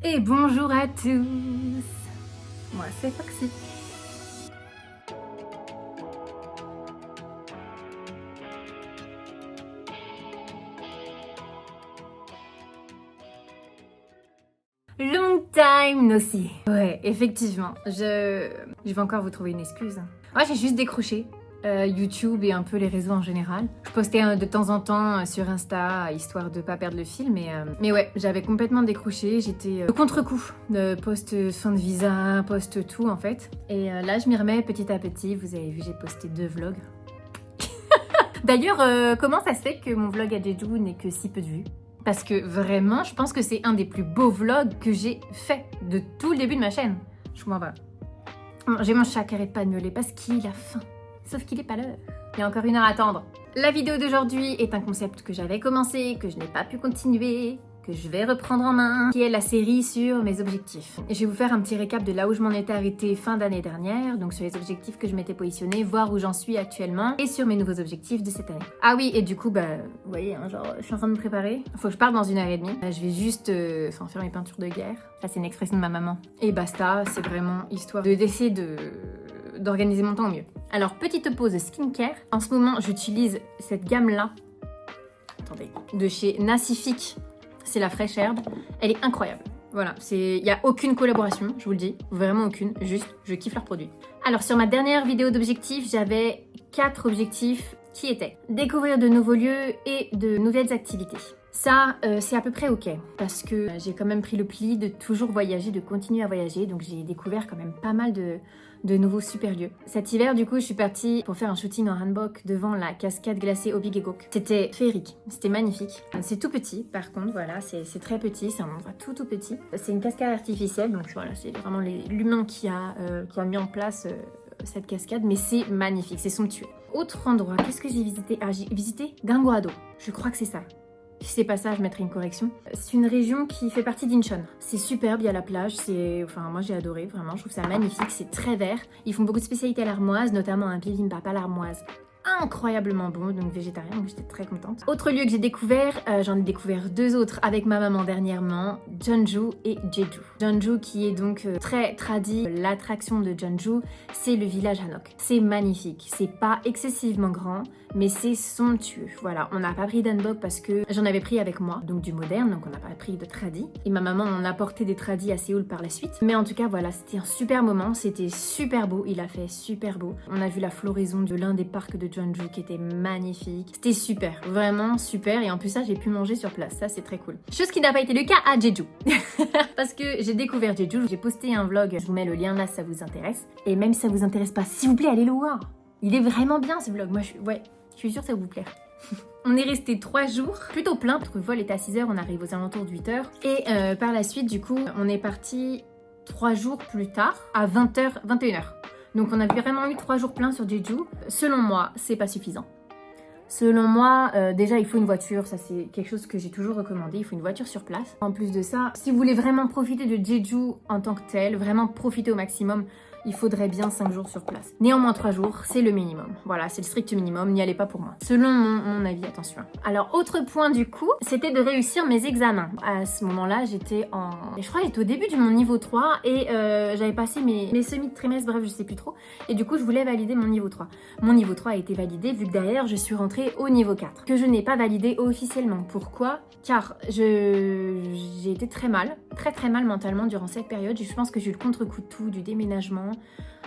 Et bonjour à tous. Moi c'est Foxy. Long time no see. Ouais, effectivement, je vais encore vous trouver une excuse. Moi j'ai juste décroché. YouTube et un peu les réseaux en général. Je postais de temps en temps sur Insta, histoire de pas perdre le fil, mais ouais, j'avais complètement décroché, j'étais au contre-coup de post fin de visa, post tout en fait. Et là je m'y remets petit à petit, vous avez vu j'ai posté 2 vlogs. D'ailleurs, comment ça se fait que mon vlog à Jeju n'ait que si peu de vues? Parce que vraiment, je pense que c'est un des plus beaux vlogs que j'ai fait de tout le début de ma chaîne. Je comprends pas. J'ai mon chat qui arrête pas de miauler parce qu'il a faim. Sauf qu'il est pas l'heure. Il y a encore 1 heure à attendre. La vidéo d'aujourd'hui est un concept que j'avais commencé, que je n'ai pas pu continuer, que je vais reprendre en main, qui est la série sur mes objectifs. Et je vais vous faire un petit récap de là où je m'en étais arrêtée fin d'année dernière, donc sur les objectifs que je m'étais positionnés, voir où j'en suis actuellement, et sur mes nouveaux objectifs de cette année. Ah oui, et du coup, vous voyez, hein, genre, je suis en train de me préparer. Faut que je parte dans 1 heure et demie. Je vais juste faire mes peintures de guerre. Ça, c'est une expression de ma maman. Et basta, c'est vraiment histoire d'essayer d'organiser mon temps au mieux. Alors, petite pause skincare. En ce moment, j'utilise cette gamme-là. Attendez. De chez Nacific. C'est la fraîche herbe. Elle est incroyable. Voilà, il n'y a aucune collaboration, je vous le dis. Vraiment aucune. Juste, je kiffe leurs produits. Alors, sur ma dernière vidéo d'objectifs, j'avais 4 objectifs qui étaient découvrir de nouveaux lieux et de nouvelles activités. Ça, c'est à peu près ok, parce que j'ai quand même pris le pli de toujours voyager, de continuer à voyager, donc j'ai découvert quand même pas mal de nouveaux super lieux. Cet hiver, du coup, je suis partie pour faire un shooting en hanbok devant la cascade glacée Obigegok. C'était féerique, c'était magnifique. C'est tout petit, par contre, voilà, c'est très petit, c'est un endroit tout petit. C'est une cascade artificielle, donc voilà, c'est vraiment l'humain qui a mis en place cette cascade, mais c'est magnifique, c'est somptueux. Autre endroit, qu'est-ce que j'ai visité? Ah, j'ai visité Gangoado, je crois que c'est ça. Si c'est pas ça, je mettrai une correction. C'est une région qui fait partie d'Incheon. C'est superbe, il y a la plage, moi j'ai adoré, vraiment, je trouve ça magnifique, c'est très vert. Ils font beaucoup de spécialités à l'armoise, notamment un bibimbap à l'armoise. Incroyablement bon, donc végétarien, donc j'étais très contente. Autre lieu que j'ai découvert, j'en ai découvert 2 autres avec ma maman dernièrement, Jeonju et Jeju. Jeonju qui est donc très tradit, l'attraction de Jeonju, c'est le village Hanok. C'est magnifique, c'est pas excessivement grand, mais c'est somptueux. Voilà, on n'a pas pris d'hanbok parce que j'en avais pris avec moi, donc du moderne, donc on n'a pas pris de tradi. Et ma maman en a porté des tradis à Séoul par la suite. Mais en tout cas, voilà, c'était un super moment, c'était super beau, il a fait super beau. On a vu la floraison de l'un des parcs de Jeonju qui était magnifique. C'était super, vraiment super. Et en plus ça, j'ai pu manger sur place, ça c'est très cool. Chose qui n'a pas été le cas à Jeju. Parce que j'ai découvert Jeju, j'ai posté un vlog, je vous mets le lien là si ça vous intéresse. Et même si ça vous intéresse pas, s'il vous plaît, allez le voir. Il est vraiment bien ce vlog, je suis sûre que ça va vous plaire. On est resté 3 jours, plutôt plein, notre vol était à 6h, on arrive aux alentours de 8h. Et par la suite, du coup, on est parti 3 jours plus tard, à 20h, 21h. Donc on a vraiment eu 3 jours pleins sur Jeju. Selon moi, c'est pas suffisant. Selon moi, déjà il faut une voiture, ça c'est quelque chose que j'ai toujours recommandé, il faut une voiture sur place. En plus de ça, si vous voulez vraiment profiter de Jeju en tant que tel, vraiment profiter au maximum, il faudrait bien 5 jours sur place. Néanmoins 3 jours, c'est le minimum. Voilà, c'est le strict minimum, n'y allez pas pour moi. Selon mon avis, attention. Alors, autre point du coup, c'était de réussir mes examens. À ce moment-là, j'étais je crois que j'étais au début de mon niveau 3 et j'avais passé mes semis de trimestre, bref, je sais plus trop. Et du coup, je voulais valider mon niveau 3. Mon niveau 3 a été validé vu que derrière, je suis rentrée au niveau 4. Que je n'ai pas validé officiellement. Pourquoi? Car j'ai été très mal mentalement durant cette période. Je pense que j'ai eu le contre-coup de tout, du déménagement,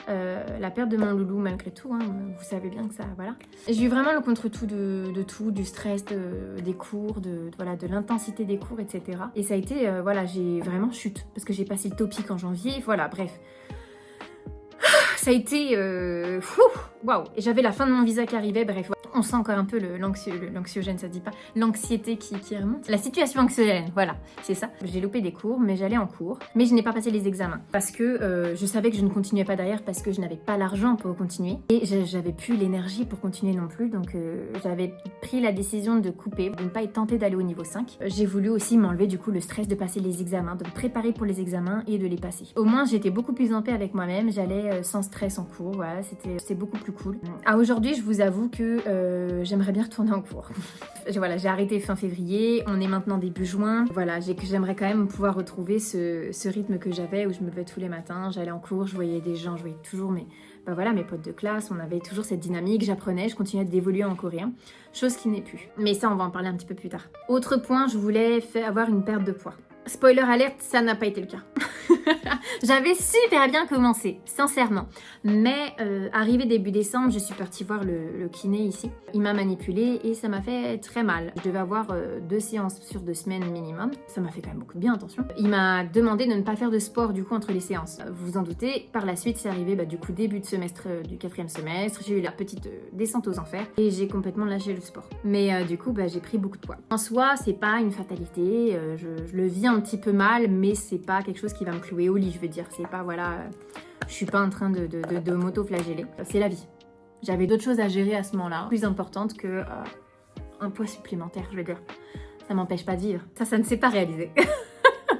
la perte de mon loulou malgré tout, hein, vous savez bien que ça, voilà. J'ai eu vraiment le contre-coup de tout, du stress, des cours, de l'intensité des cours, etc. Et ça a été, j'ai vraiment chute, parce que j'ai passé le topic en janvier, voilà, bref. Ça a été, waouh. Et j'avais la fin de mon visa qui arrivait, bref, voilà. On sent encore un peu l'anxiogène, ça se dit pas, l'anxiété qui remonte. La situation anxiogène, voilà, c'est ça. J'ai loupé des cours, mais j'allais en cours. Mais je n'ai pas passé les examens parce que je savais que je ne continuais pas derrière parce que je n'avais pas l'argent pour continuer. Et j'avais plus l'énergie pour continuer non plus, donc j'avais pris la décision de couper, de ne pas être tentée d'aller au niveau 5. J'ai voulu aussi m'enlever du coup le stress de passer les examens, de me préparer pour les examens et de les passer. Au moins j'étais beaucoup plus en paix avec moi-même, j'allais sans stress en cours, voilà, c'était beaucoup plus plus cool. Aujourd'hui, je vous avoue que j'aimerais bien retourner en cours. Voilà, j'ai arrêté fin février, on est maintenant début juin. Voilà, j'aimerais quand même pouvoir retrouver ce rythme que j'avais où je me levais tous les matins, j'allais en cours, je voyais des gens, je voyais toujours mes potes de classe, on avait toujours cette dynamique, j'apprenais, je continuais d'évoluer en coréen, chose qui n'est plus. Mais ça, on va en parler un petit peu plus tard. Autre point, je voulais avoir une perte de poids. Spoiler alerte, ça n'a pas été le cas. J'avais super bien commencé, sincèrement. Mais arrivé début décembre, je suis partie voir le kiné ici. Il m'a manipulée et ça m'a fait très mal. Je devais avoir 2 séances sur 2 semaines minimum. Ça m'a fait quand même beaucoup de bien, attention. Il m'a demandé de ne pas faire de sport du coup entre les séances. Vous vous en doutez, par la suite c'est arrivé du coup début de semestre du 4e semestre. J'ai eu la petite descente aux enfers et j'ai complètement lâché le sport. Mais du coup j'ai pris beaucoup de poids. En soi, c'est pas une fatalité. Je le vis un petit peu mal, mais c'est pas quelque chose qui va me clouer au lit, je veux dire. C'est pas, je suis pas en train de m'auto-flageller. C'est la vie. J'avais d'autres choses à gérer à ce moment-là, plus importantes que un poids supplémentaire, je veux dire. Ça m'empêche pas de vivre. Ça ne s'est pas réalisé.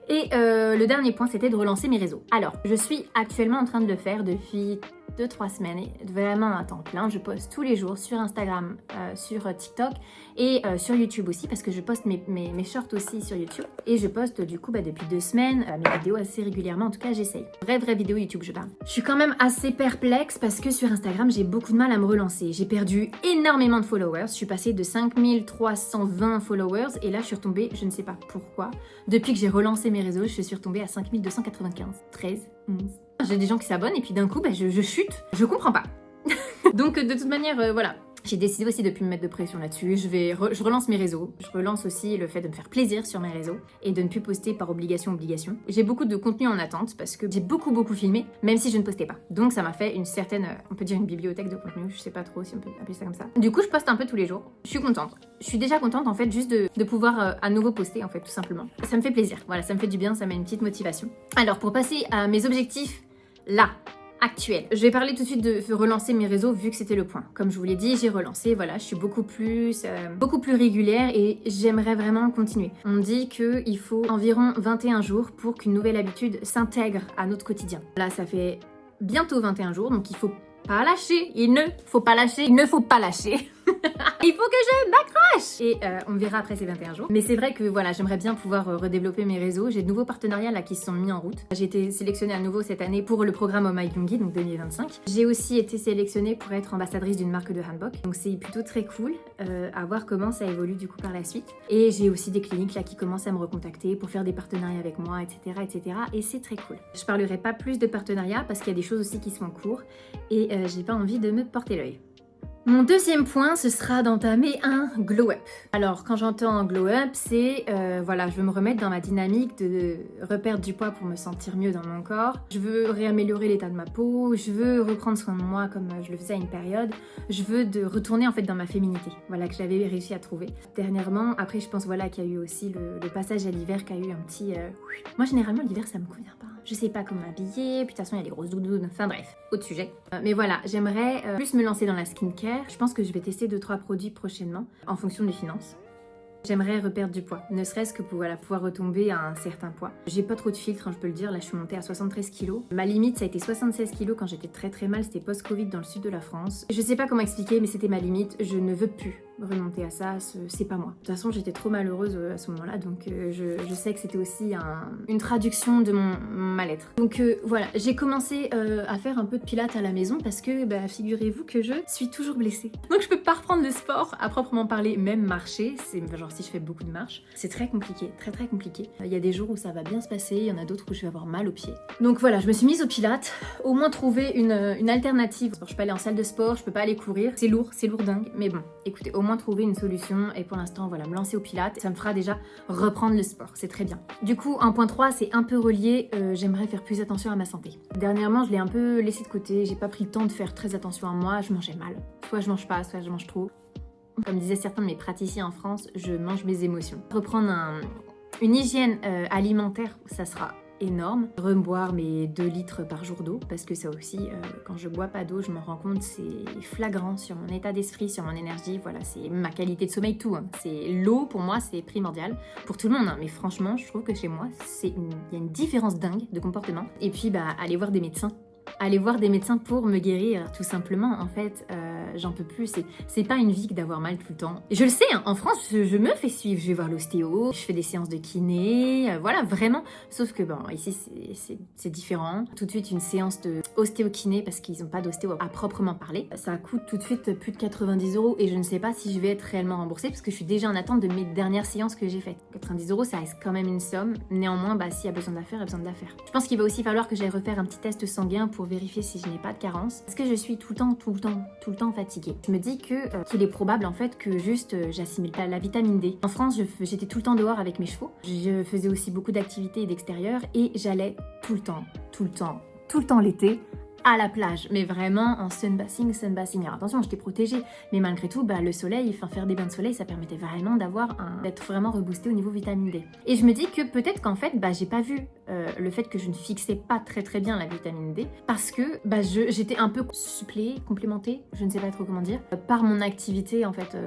Et le dernier point, c'était de relancer mes réseaux. Alors, je suis actuellement en train de le faire depuis 2-3 semaines, et vraiment à temps plein. Je poste tous les jours sur Instagram, sur TikTok et sur YouTube aussi, parce que je poste mes shorts aussi sur YouTube. Et je poste du coup depuis 2 semaines mes vidéos assez régulièrement, en tout cas j'essaye. Vraie vidéo YouTube, je parle. Je suis quand même assez perplexe parce que sur Instagram, j'ai beaucoup de mal à me relancer. J'ai perdu énormément de followers. Je suis passée de 5320 followers et là je suis retombée, je ne sais pas pourquoi. Depuis que j'ai relancé mes réseaux, je suis retombée à 5295. 13, 11. J'ai des gens qui s'abonnent et puis d'un coup, je chute. Je comprends pas. Donc de toute manière, voilà. J'ai décidé aussi de plus me mettre de pression là-dessus. Je relance mes réseaux. Je relance aussi le fait de me faire plaisir sur mes réseaux et de ne plus poster par obligation. J'ai beaucoup de contenu en attente parce que j'ai beaucoup filmé, même si je ne postais pas. Donc ça m'a fait une certaine, on peut dire une bibliothèque de contenu. Je sais pas trop si on peut appeler ça comme ça. Du coup, je poste un peu tous les jours. Je suis contente. Je suis déjà contente en fait juste de pouvoir à nouveau poster en fait, tout simplement. Ça me fait plaisir. Voilà, ça me fait du bien, ça met une petite motivation. Alors pour passer à mes objectifs, là, actuel. Je vais parler tout de suite de relancer mes réseaux vu que c'était le point. Comme je vous l'ai dit, j'ai relancé, voilà, je suis beaucoup plus régulière et j'aimerais vraiment continuer. On dit qu'il faut environ 21 jours pour qu'une nouvelle habitude s'intègre à notre quotidien. Là, ça fait bientôt 21 jours, donc il faut pas lâcher. Il ne faut pas lâcher. Il faut que je m'accroche. Et on verra après ces 21 jours. Mais c'est vrai que voilà, j'aimerais bien pouvoir redévelopper mes réseaux. J'ai de nouveaux partenariats là qui se sont mis en route. J'ai été sélectionnée à nouveau cette année pour le programme Oh My Yoongi, donc 2025. J'ai aussi été sélectionnée pour être ambassadrice d'une marque de hanbok. Donc c'est plutôt très cool à voir comment ça évolue du coup par la suite. Et j'ai aussi des cliniques là qui commencent à me recontacter pour faire des partenariats avec moi, etc. Et c'est très cool. Je parlerai pas plus de partenariats parce qu'il y a des choses aussi qui sont en cours et j'ai pas envie de me porter l'œil. Mon deuxième point, ce sera d'entamer un glow-up. Alors, quand j'entends un glow-up, c'est, je veux me remettre dans ma dynamique de reperdre du poids pour me sentir mieux dans mon corps. Je veux réaméliorer l'état de ma peau, je veux reprendre soin de moi comme je le faisais à une période. Je veux retourner en fait dans ma féminité, voilà, que j'avais réussi à trouver. Dernièrement, après je pense qu'il y a eu aussi le passage à l'hiver qui a eu un petit... Moi, généralement, l'hiver, ça me convient pas. Je sais pas comment m'habiller, puis de toute façon, il y a des grosses doudounes. Enfin bref, autre sujet. Mais voilà, j'aimerais plus me lancer dans la skincare. Je pense que je vais tester 2-3 produits prochainement, en fonction des finances. J'aimerais reperdre du poids, ne serait-ce que pour pouvoir retomber à un certain poids. J'ai pas trop de filtres, je peux le dire, là je suis montée à 73 kg. Ma limite ça a été 76 kg quand j'étais très mal, c'était post-Covid dans le sud de la France. Je sais pas comment expliquer mais c'était ma limite, je ne veux plus remonter à ça, c'est pas moi. De toute façon j'étais trop malheureuse à ce moment-là donc je sais que c'était aussi une traduction de mon mal-être. Donc voilà, j'ai commencé à faire un peu de pilates à la maison parce que figurez-vous que je suis toujours blessée. Donc je peux pas reprendre le sport à proprement parler, même marcher, c'est genre si je fais beaucoup de marche, c'est très compliqué, très compliqué. Il y a des jours où ça va bien se passer, il y en a d'autres où je vais avoir mal aux pieds. Donc voilà, je me suis mise au pilates, au moins trouver une alternative. Je peux aller en salle de sport, je peux pas aller courir, c'est lourd dingue, mais bon, écoutez, au moins trouver une solution et pour l'instant, voilà, me lancer au pilates, ça me fera déjà reprendre le sport, c'est très bien. Du coup, un point 3, c'est un peu relié, j'aimerais faire plus attention à ma santé. Dernièrement, je l'ai un peu laissé de côté, j'ai pas pris le temps de faire très attention à moi, je mangeais mal. Soit je mange pas, soit je mange trop. Comme disaient certains de mes praticiens en France, je mange mes émotions. Reprendre une hygiène alimentaire, ça sera énorme. Reboire mes 2 litres par jour d'eau, parce que ça aussi, quand je bois pas d'eau, je m'en rends compte, c'est flagrant sur mon état d'esprit, sur mon énergie, voilà, c'est ma qualité de sommeil, tout. Hein. C'est l'eau, pour moi, c'est primordial. Pour tout le monde, hein. Mais franchement, je trouve que chez moi, il y a une différence dingue de comportement. Et puis, aller voir des médecins. aller voir des médecins pour me guérir, tout simplement. En fait, j'en peux plus. C'est pas une vie que d'avoir mal tout le temps. Et je le sais, hein, en France, je me fais suivre. Je vais voir l'ostéo, je fais des séances de kiné, voilà, vraiment. Sauf que bon, ici, c'est différent. Tout de suite, une séance de ostéo-kiné, parce qu'ils n'ont pas d'ostéo à proprement parler. Ça coûte tout de suite plus de 90 € et je ne sais pas si je vais être réellement remboursée, parce que je suis déjà en attente de mes dernières séances que j'ai faites. 90 €, ça reste quand même une somme. Néanmoins, s'il y a besoin de la faire, il y a besoin de la faire. Je pense qu'il va aussi falloir que j'aille refaire un petit test sanguin pour vérifier si je n'ai pas de carence. Parce que je suis tout le temps fatiguée. Je me dis qu'il est probable en fait que juste j'assimile pas la vitamine D. En France, j'étais tout le temps dehors avec mes chevaux. Je faisais aussi beaucoup d'activités d'extérieur et j'allais tout le temps l'été à la plage, mais vraiment en sunbathing. Alors attention, j'étais protégée, mais malgré tout, le soleil, faire des bains de soleil, ça permettait vraiment d'être vraiment reboosté au niveau vitamine D. Et je me dis que peut-être qu'en fait, j'ai pas vu le fait que je ne fixais pas très bien la vitamine D, parce que j'étais un peu suppléée, complémentée, je ne sais pas trop comment dire, par mon activité en fait,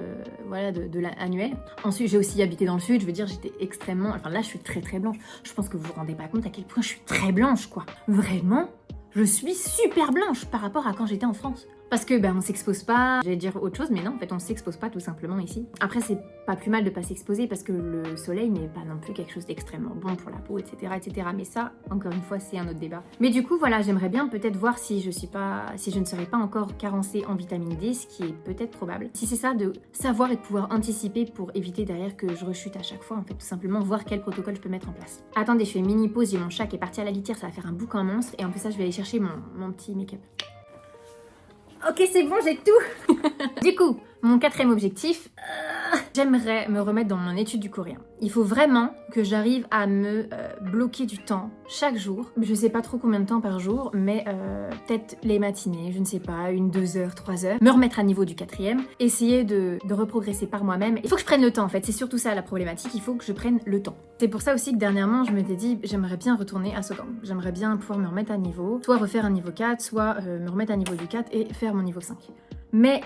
voilà, de l'annuelle. Ensuite, j'ai aussi habité dans le sud, je veux dire, j'étais extrêmement, enfin là, je suis très blanche. Je pense que vous vous rendez pas compte à quel point je suis très blanche, quoi. Vraiment. Je suis super blanche par rapport à quand j'étais en France. Parce que on s'expose pas, j'allais dire autre chose, mais non, en fait on s'expose pas tout simplement ici. Après c'est pas plus mal de pas s'exposer parce que le soleil n'est pas non plus quelque chose d'extrêmement bon pour la peau, etc. Mais ça, encore une fois, c'est un autre débat. Mais du coup, voilà, j'aimerais bien peut-être voir si je ne serais pas encore carencée en vitamine D, ce qui est peut-être probable. Si c'est ça, de savoir et de pouvoir anticiper pour éviter derrière que je rechute à chaque fois, en fait, tout simplement voir quel protocole je peux mettre en place. Attendez, je fais une mini pause, j'ai mon chat qui est parti à la litière, ça va faire un boucan monstre, et en plus ça, je vais aller chercher mon petit make-up. Ok, c'est bon, j'ai tout. Du coup, mon quatrième objectif, j'aimerais me remettre dans mon étude du coréen. Il faut vraiment que j'arrive à me bloquer du temps chaque jour. Je sais pas trop combien de temps par jour, mais peut-être les matinées, je ne sais pas, 1, 2 heures, 3 heures. Me remettre à niveau du quatrième, essayer de reprogresser par moi-même. Il faut que je prenne le temps en fait, c'est surtout ça la problématique, il faut que je prenne le temps. C'est pour ça aussi que dernièrement, je m'étais dit, j'aimerais bien retourner à Sogang. J'aimerais bien pouvoir me remettre à niveau, soit refaire un niveau 4, soit me remettre à niveau du 4 et faire mon niveau 5. Mais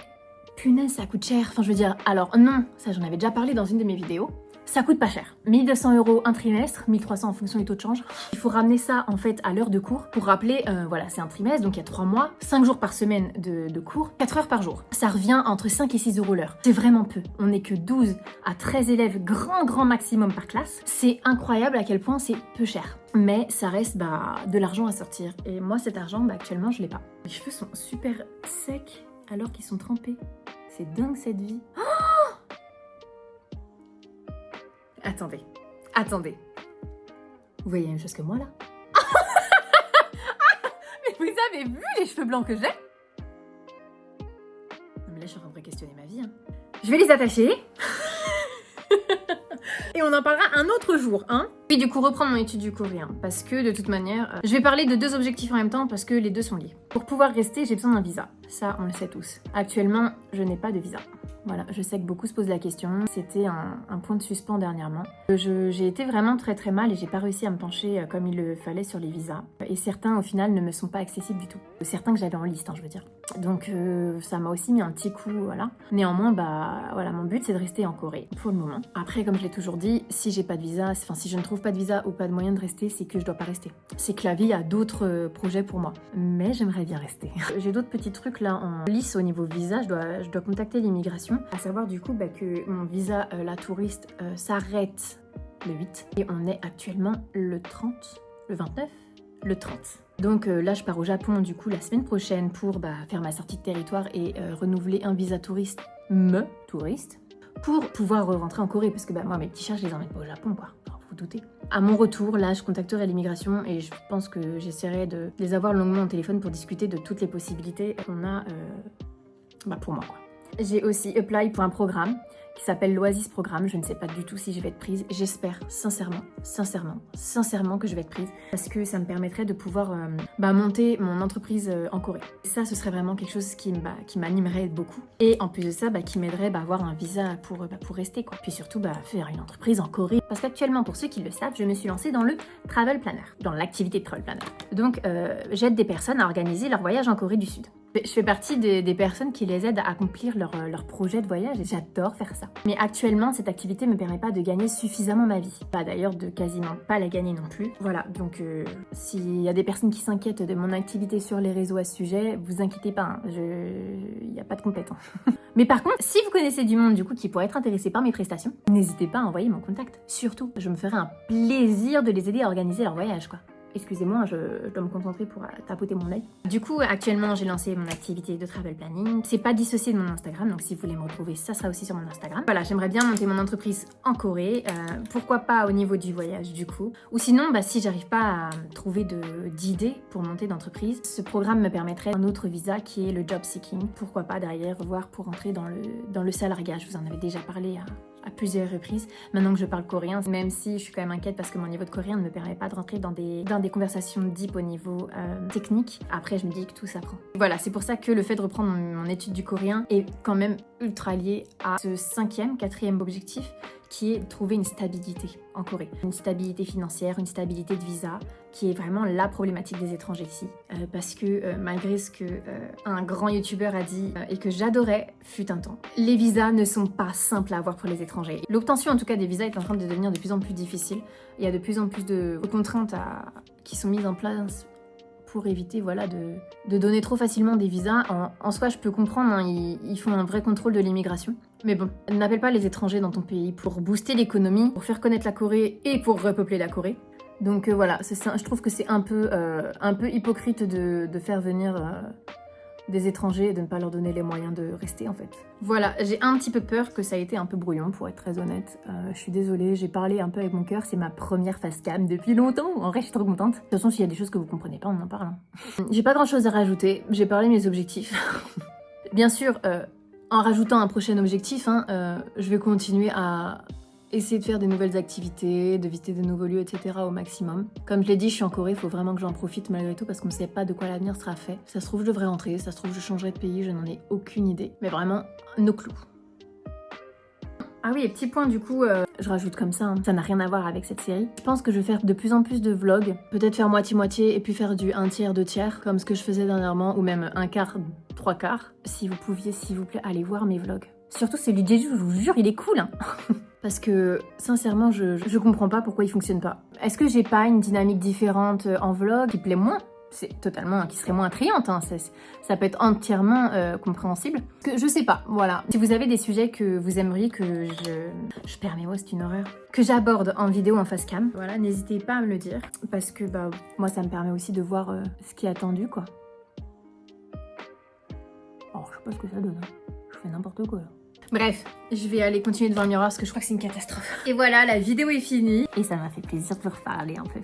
punaise, ça coûte cher. Enfin, je veux dire, alors non, ça j'en avais déjà parlé dans une de mes vidéos. Ça coûte pas cher. 1 200 € un trimestre, 1 300 en fonction du taux de change. Il faut ramener ça en fait à l'heure de cours. Pour rappeler, voilà, c'est un trimestre, donc il y a 3 mois, 5 jours par semaine de cours, 4 heures par jour. Ça revient entre 5 et 6 € l'heure. C'est vraiment peu. On n'est que 12 à 13 élèves, grand maximum par classe. C'est incroyable à quel point c'est peu cher. Mais ça reste de l'argent à sortir. Et moi, cet argent, actuellement, je l'ai pas. Mes cheveux sont super secs alors qu'ils sont trempés. C'est dingue cette vie. Oh, attendez. Vous voyez la même chose que moi là? Mais vous avez vu les cheveux blancs que j'ai? Non mais là je suis en train de questionner ma vie. Je vais les attacher. Et on en parlera un autre jour, hein. Puis du coup reprendre mon étude du coréen, parce que de toute manière, je vais parler de 2 objectifs en même temps parce que les 2 sont liés. Pour pouvoir rester, j'ai besoin d'un visa. Ça, on le sait tous. Actuellement, je n'ai pas de visa. Voilà, je sais que beaucoup se posent la question. C'était un point de suspens dernièrement. J'ai été vraiment très mal et j'ai pas réussi à me pencher comme il le fallait sur les visas. Et certains, au final, ne me sont pas accessibles du tout. Certains que j'avais en liste, je veux dire. Donc ça m'a aussi mis un petit coup, voilà. Néanmoins, voilà, mon but c'est de rester en Corée pour le moment. Après, comme je l'ai toujours dit, si j'ai pas de visa, enfin si je ne trouve pas de visa ou pas de moyen de rester, c'est que je dois pas rester. C'est que la vie a d'autres projets pour moi. Mais j'aimerais bien rester. J'ai d'autres petits trucs là en lice au niveau visa. Je dois contacter l'immigration. À savoir du coup que mon visa la touriste s'arrête le 8 et on est actuellement le 30, le 29, le 30. Donc là je pars au Japon du coup la semaine prochaine pour faire ma sortie de territoire et renouveler un visa touriste, pour pouvoir rentrer en Corée parce que moi mes petits chats je les emmène pas au Japon quoi, alors, vous doutez. À mon retour là je contacterai l'immigration et je pense que j'essaierai de les avoir longuement au téléphone pour discuter de toutes les possibilités qu'on a pour moi quoi. J'ai aussi apply pour un programme qui s'appelle l'Oasis Programme. Je ne sais pas du tout si je vais être prise. J'espère sincèrement que je vais être prise parce que ça me permettrait de pouvoir monter mon entreprise en Corée. Ça, ce serait vraiment quelque chose qui m'animerait beaucoup. Et en plus de ça, qui m'aiderait à avoir un visa pour rester quoi. Puis surtout, faire une entreprise en Corée. Parce qu'actuellement, pour ceux qui le savent, je me suis lancée dans le Travel Planner, dans l'activité de Travel Planner. Donc, j'aide des personnes à organiser leur voyage en Corée du Sud. Je fais partie des personnes qui les aident à accomplir leur projet de voyage et j'adore faire ça. Mais actuellement, cette activité me permet pas de gagner suffisamment ma vie. Pas d'ailleurs de quasiment pas la gagner non plus. Voilà, donc s'il y a des personnes qui s'inquiètent de mon activité sur les réseaux à ce sujet, vous inquiétez pas, il n'y a pas de compétence. Mais par contre, si vous connaissez du monde du coup qui pourrait être intéressé par mes prestations, n'hésitez pas à envoyer mon contact. Surtout, je me ferai un plaisir de les aider à organiser leur voyage, quoi. Excusez-moi, je dois me concentrer pour tapoter mon œil. Du coup, actuellement, j'ai lancé mon activité de travel planning. C'est pas dissocié de mon Instagram, donc si vous voulez me retrouver, ça sera aussi sur mon Instagram. Voilà, j'aimerais bien monter mon entreprise en Corée. Pourquoi pas au niveau du voyage, du coup. Ou sinon, si j'arrive pas à trouver d'idées pour monter d'entreprise, ce programme me permettrait un autre visa qui est le job seeking. Pourquoi pas derrière voir pour entrer dans le salariat. Je vous en avais déjà parlé à plusieurs reprises. Maintenant que je parle coréen, même si je suis quand même inquiète parce que mon niveau de coréen ne me permet pas de rentrer dans des conversations deep au niveau technique. Après, je me dis que tout s'apprend. Voilà, c'est pour ça que le fait de reprendre mon étude du coréen est quand même ultra lié à ce quatrième objectif qui est de trouver une stabilité en Corée. Une stabilité financière, une stabilité de visa, qui est vraiment la problématique des étrangers ici. Parce que malgré ce que un grand youtubeur a dit et que j'adorais, fut un temps, les visas ne sont pas simples à avoir pour les étrangers. L'obtention en tout cas des visas est en train de devenir de plus en plus difficile. Il y a de plus en plus de contraintes qui sont mises en place pour éviter de donner trop facilement des visas. En soi, je peux comprendre, hein, ils font un vrai contrôle de l'immigration. Mais bon, n'appelle pas les étrangers dans ton pays pour booster l'économie, pour faire connaître la Corée et pour repeupler la Corée. Donc voilà, je trouve que c'est un peu hypocrite de faire venir des étrangers et de ne pas leur donner les moyens de rester en fait. Voilà, j'ai un petit peu peur que ça ait été un peu brouillon pour être très honnête. Je suis désolée, j'ai parlé un peu avec mon cœur, c'est ma première facecam depuis longtemps. En vrai, je suis trop contente. De toute façon, s'il y a des choses que vous comprenez pas, on en parle. Hein. J'ai pas grand chose à rajouter, j'ai parlé de mes objectifs. Bien sûr, en rajoutant un prochain objectif, je vais continuer à essayer de faire des nouvelles activités, de visiter de nouveaux lieux, etc. au maximum. Comme je l'ai dit, je suis en Corée, il faut vraiment que j'en profite malgré tout parce qu'on ne sait pas de quoi l'avenir sera fait. Ça se trouve, je devrais rentrer, ça se trouve, je changerai de pays, je n'en ai aucune idée. Mais vraiment, nos clous. Ah oui, et petit point du coup, je rajoute comme ça, hein. Ça n'a rien à voir avec cette série. Je pense que je vais faire de plus en plus de vlogs, peut-être faire moitié-moitié et puis faire du 1/3, 2/3, comme ce que je faisais dernièrement, ou même 1/4, 3/4. Si vous pouviez, s'il vous plaît, aller voir mes vlogs. Surtout celui de Jeju, je vous jure, il est cool, hein. Parce que, sincèrement, je comprends pas pourquoi il fonctionne pas. Est-ce que j'ai pas une dynamique différente en vlog qui plaît moins ? C'est totalement, qui serait moins attrayante, hein. Ça peut être entièrement compréhensible. Que je sais pas, voilà. Si vous avez des sujets que vous aimeriez que je perds mes mots, c'est une horreur, que j'aborde en vidéo, en face cam, voilà, n'hésitez pas à me le dire. Parce que, moi, ça me permet aussi de voir ce qui est attendu, quoi. Oh, je sais pas ce que ça donne, hein. Je fais n'importe quoi, là. Bref, je vais aller continuer devant le miroir parce que je crois que c'est une catastrophe. Et voilà, la vidéo est finie. Et ça m'a fait plaisir de vous reparler un peu.